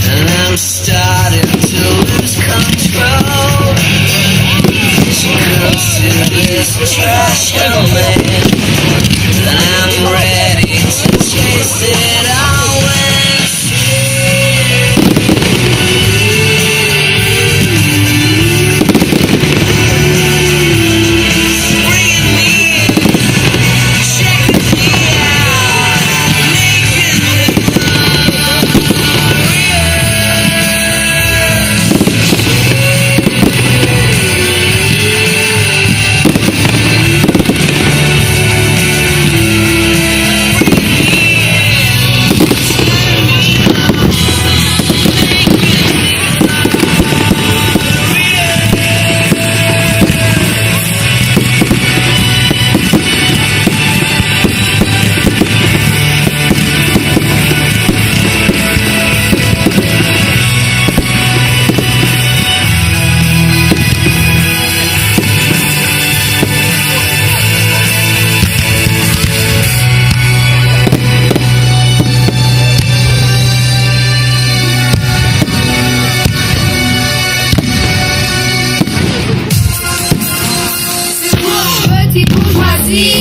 And I'm starting to lose control. She comes to this trash man, and I'm ready to chase it away.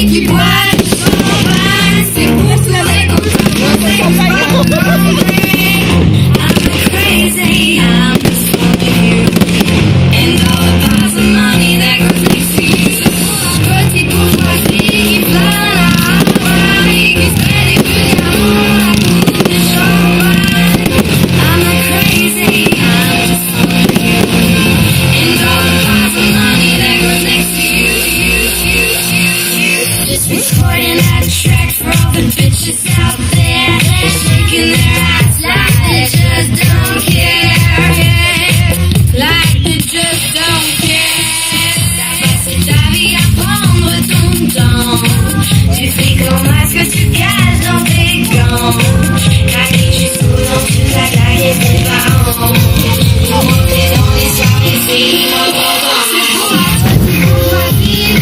Qui boit du champagne, c'est pour tous les I'm crazy, I'm just for you. And all the piles of money that goes next to you. Petite bourgeoisie qui plane à Hawaii, qui se fait des coups d'amour à du champagne. I'm crazy, I'm just for you. And all the piles of money that goes next to you. Just recording that track for all the bitches out there. They're shaking their ass like they just don't care. Like they just don't care. C'est ta vie à prendre ton temps. Tu fais comme à ce que tu caches dans tes gants. Craquer jusqu'au long, tu l'as claqué tes parents. Pour monter dans les soirées, c'est inopportun. C'est pour la petite compagnie.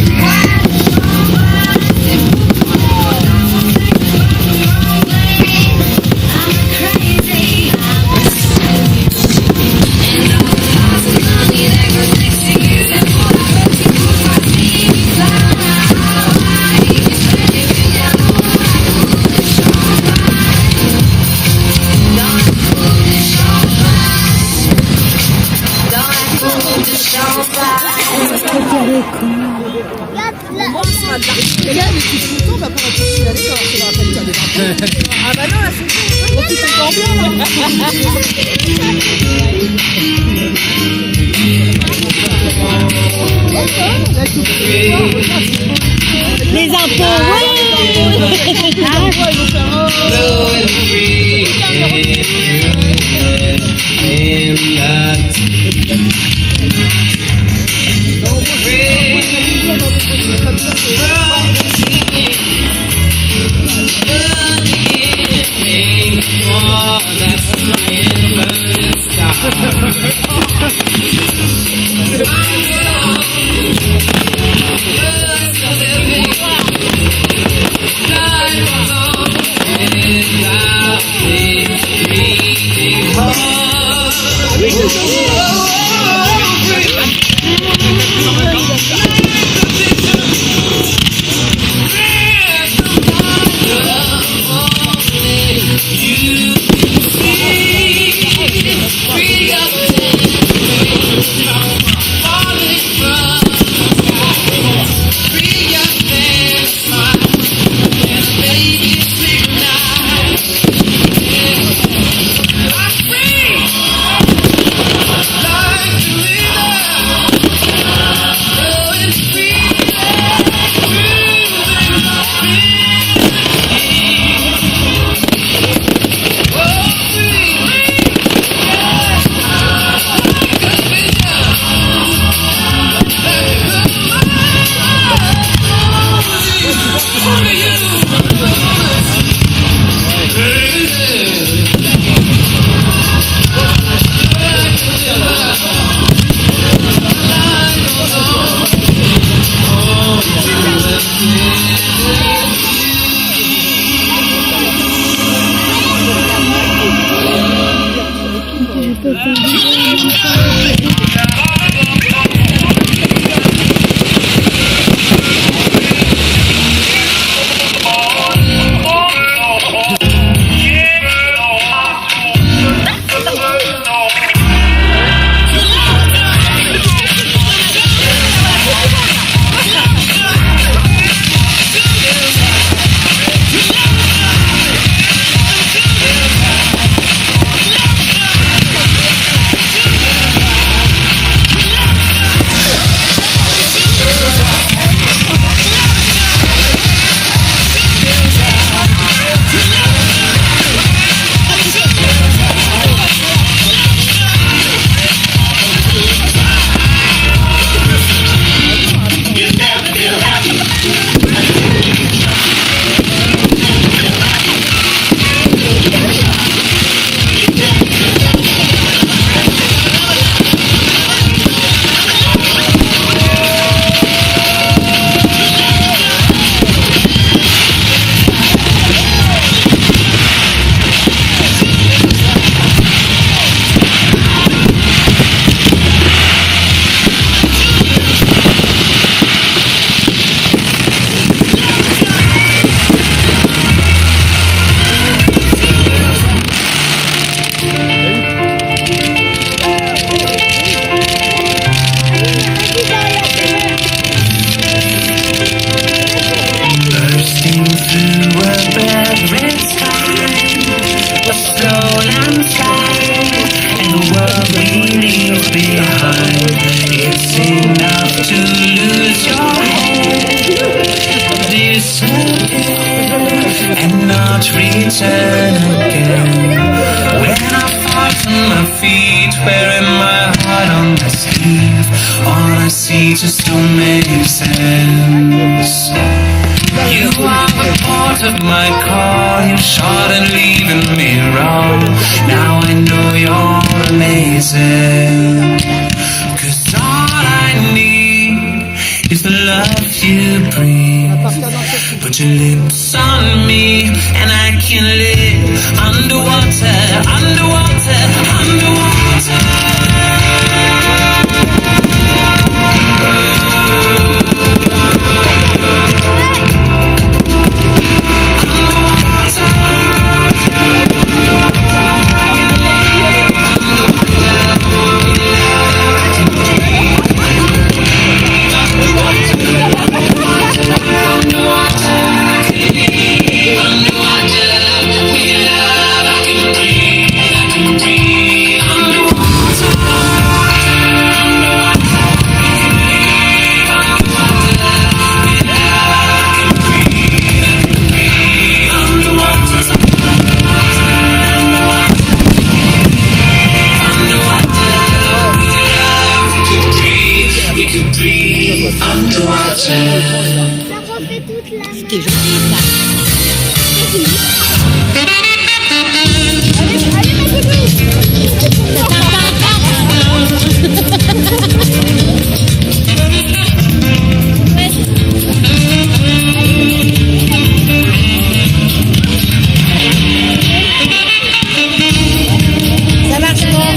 Ah bah non, là c'est bon, c'est encore bien. Les impôts, mind. It's enough to lose your head, disappear, and not return again. When I fall to my feet, wearing my heart on my sleeve, all I see just don't make sense. You are the part of my call, you shot and leaving me wrong. Now I know you're amazing, 'cause all I need is the love you breathe. Put your lips on me and I can live underwater, underwater, underwater. C'était joli ça. Ça marche pas.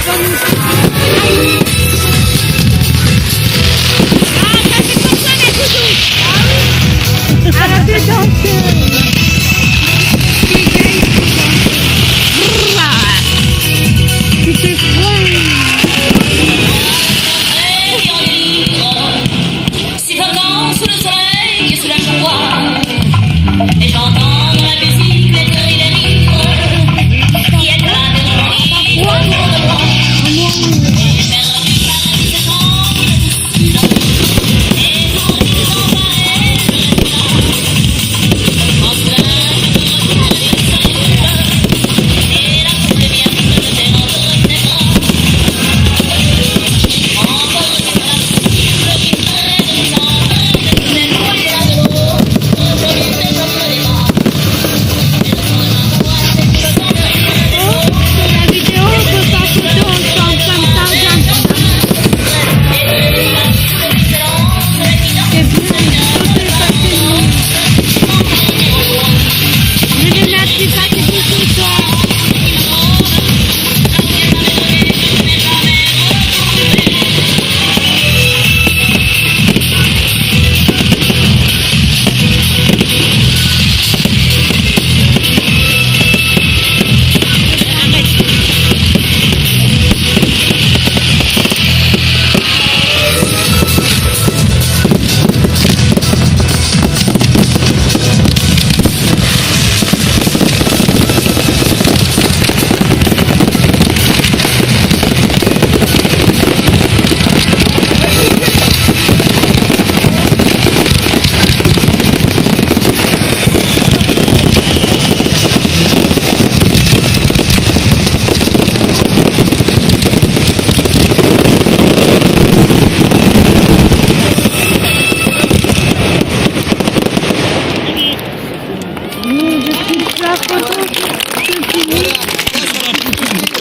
Vamos